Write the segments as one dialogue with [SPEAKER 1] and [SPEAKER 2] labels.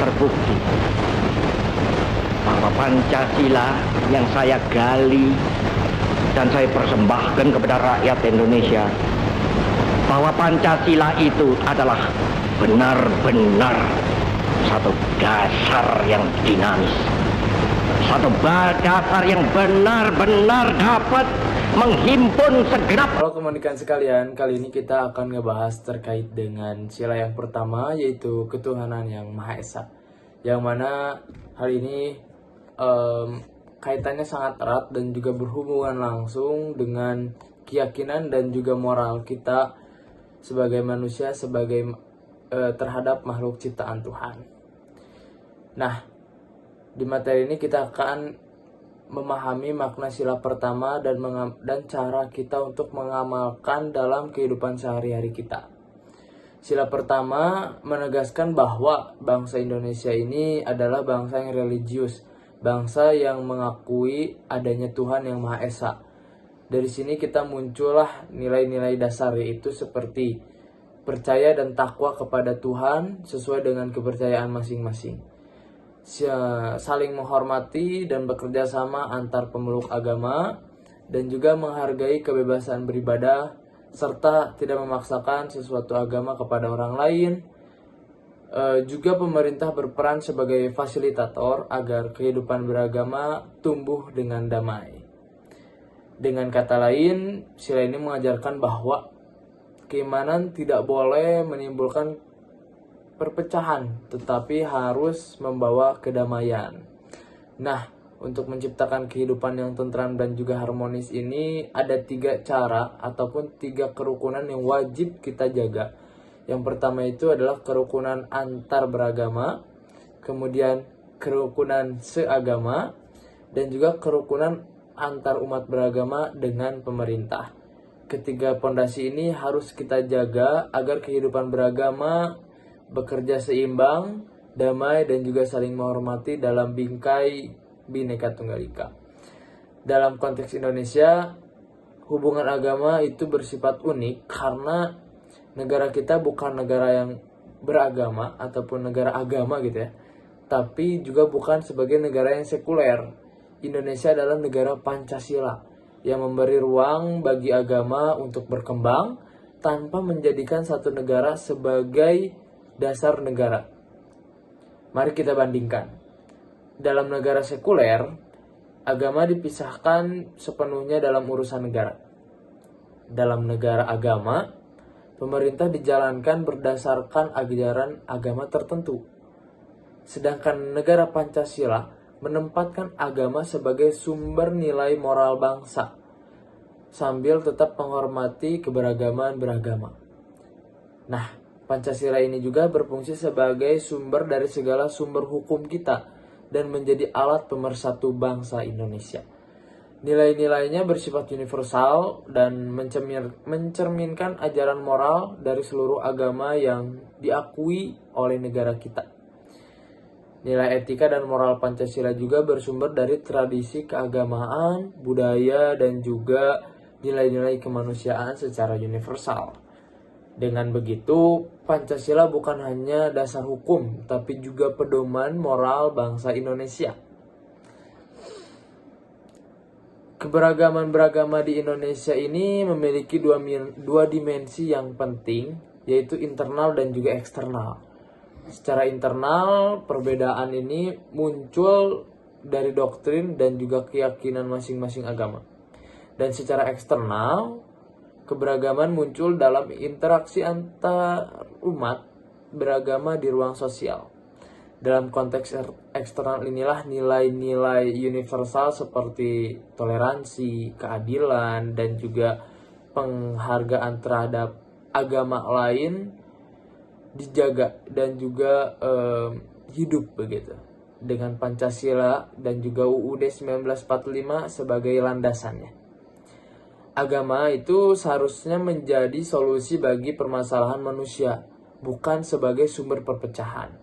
[SPEAKER 1] terbukti bahwa Pancasila yang saya gali dan saya persembahkan kepada rakyat Indonesia, bahwa Pancasila itu adalah benar-benar satu dasar yang dinamis, satu dasar yang benar-benar dapat menghimpun segenap.
[SPEAKER 2] Halo teman-teman sekalian, kali ini kita akan ngebahas terkait dengan sila yang pertama, yaitu ketuhanan yang Maha Esa. Yang mana hal ini kaitannya sangat erat dan juga berhubungan langsung dengan keyakinan dan juga moral kita sebagai manusia, sebagai terhadap makhluk ciptaan Tuhan. Nah, di materi ini kita akan memahami makna sila pertama dan cara kita untuk mengamalkan dalam kehidupan sehari-hari kita. Sila pertama menegaskan bahwa bangsa Indonesia ini adalah bangsa yang religius, bangsa yang mengakui adanya Tuhan yang Maha Esa. Dari sini kita muncullah nilai-nilai dasar, yaitu seperti percaya dan takwa kepada Tuhan sesuai dengan kepercayaan masing-masing, saling menghormati dan bekerja sama antar pemeluk agama, dan juga menghargai kebebasan beribadah serta tidak memaksakan sesuatu agama kepada orang lain. Juga pemerintah berperan sebagai fasilitator agar kehidupan beragama tumbuh dengan damai. Dengan kata lain, sila ini mengajarkan bahwa keimanan tidak boleh menimbulkan perpecahan, tetapi harus membawa kedamaian. Nah, untuk menciptakan kehidupan yang tentram dan juga harmonis ini ada 3 cara ataupun 3 kerukunan yang wajib kita jaga. Yang pertama itu adalah kerukunan antar beragama, kemudian kerukunan seagama, dan juga kerukunan antar umat beragama dengan pemerintah. Ketiga pondasi ini harus kita jaga agar kehidupan beragama bekerja seimbang, damai, dan juga saling menghormati dalam bingkai Bhinneka Tunggal Ika. Dalam konteks Indonesia, hubungan agama itu bersifat unik karena negara kita bukan negara yang beragama ataupun negara agama gitu ya, tapi juga bukan sebagai negara yang sekuler. Indonesia adalah negara Pancasila yang memberi ruang bagi agama untuk berkembang tanpa menjadikan satu negara sebagai dasar negara. Mari kita bandingkan. Dalam negara sekuler, agama dipisahkan sepenuhnya dalam urusan negara. Dalam negara agama, pemerintah dijalankan berdasarkan ajaran agama tertentu. Sedangkan negara Pancasila menempatkan agama sebagai sumber nilai moral bangsa, sambil tetap menghormati keberagaman beragama. Nah, Pancasila ini juga berfungsi sebagai sumber dari segala sumber hukum kita dan menjadi alat pemersatu bangsa Indonesia. Nilai-nilainya bersifat universal dan mencerminkan ajaran moral dari seluruh agama yang diakui oleh negara kita. Nilai etika dan moral Pancasila juga bersumber dari tradisi keagamaan, budaya, dan juga nilai-nilai kemanusiaan secara universal. Dengan begitu, Pancasila bukan hanya dasar hukum, tapi juga pedoman moral bangsa Indonesia. Keberagaman beragama di Indonesia ini memiliki dua dimensi yang penting, yaitu internal dan juga eksternal. Secara internal, perbedaan ini muncul dari doktrin dan juga keyakinan masing-masing agama. Dan secara eksternal, keberagaman muncul dalam interaksi antar umat beragama di ruang sosial. Dalam konteks eksternal inilah nilai-nilai universal seperti toleransi, keadilan, dan juga penghargaan terhadap agama lain dijaga dan juga hidup begitu. Dengan Pancasila dan juga UUD 1945 sebagai landasannya. Agama itu seharusnya menjadi solusi bagi permasalahan manusia, bukan sebagai sumber perpecahan.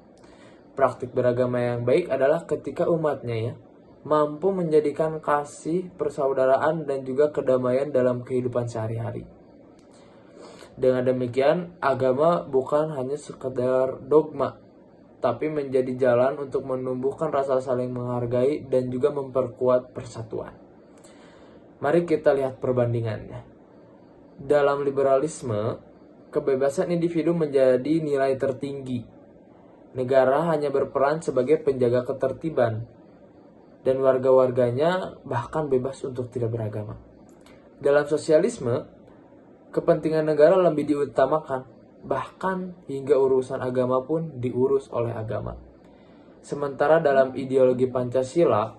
[SPEAKER 2] Praktik beragama yang baik adalah ketika umatnya mampu menjadikan kasih, persaudaraan, dan juga kedamaian dalam kehidupan sehari-hari. Dengan demikian, agama bukan hanya sekedar dogma, tapi menjadi jalan untuk menumbuhkan rasa saling menghargai dan juga memperkuat persatuan. Mari kita lihat perbandingannya. Dalam liberalisme, kebebasan individu menjadi nilai tertinggi. Negara hanya berperan sebagai penjaga ketertiban, dan warga-warganya bahkan bebas untuk tidak beragama. Dalam sosialisme, kepentingan negara lebih diutamakan, bahkan hingga urusan agama pun diurus oleh agama. Sementara dalam ideologi Pancasila,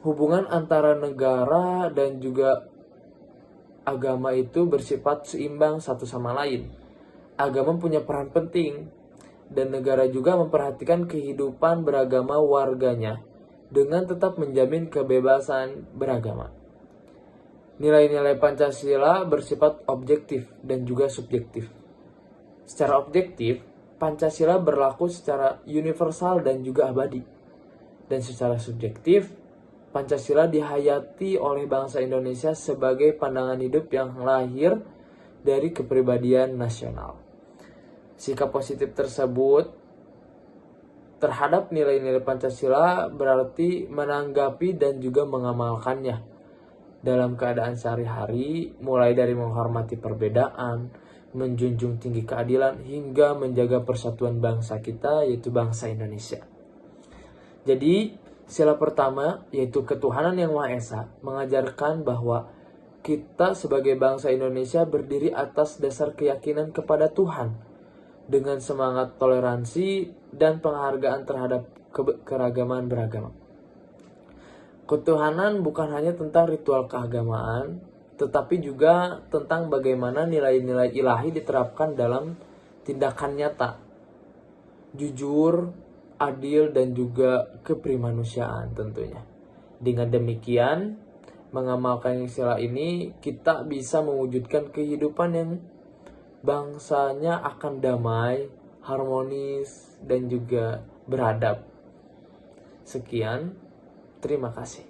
[SPEAKER 2] hubungan antara negara dan juga agama itu bersifat seimbang satu sama lain. Agama punya peran penting, dan negara juga memperhatikan kehidupan beragama warganya dengan tetap menjamin kebebasan beragama. Nilai-nilai Pancasila bersifat objektif dan juga subjektif. Secara objektif, Pancasila berlaku secara universal dan juga abadi. Dan secara subjektif, Pancasila dihayati oleh bangsa Indonesia sebagai pandangan hidup yang lahir dari kepribadian nasional. Sikap positif tersebut terhadap nilai-nilai Pancasila berarti menanggapi dan juga mengamalkannya dalam keadaan sehari-hari, mulai dari menghormati perbedaan, menjunjung tinggi keadilan, hingga menjaga persatuan bangsa kita, yaitu bangsa Indonesia. Jadi, sila pertama, yaitu ketuhanan yang Maha Esa, mengajarkan bahwa kita sebagai bangsa Indonesia berdiri atas dasar keyakinan kepada Tuhan, dengan semangat toleransi dan penghargaan terhadap keragaman beragama. Ketuhanan bukan hanya tentang ritual keagamaan, tetapi juga tentang bagaimana nilai-nilai ilahi diterapkan dalam tindakan nyata, jujur, adil, dan juga keprimanusiaan tentunya. Dengan demikian, mengamalkan istilah ini, kita bisa mewujudkan kehidupan yang bangsanya akan damai, harmonis, dan juga beradab. Sekian, terima kasih.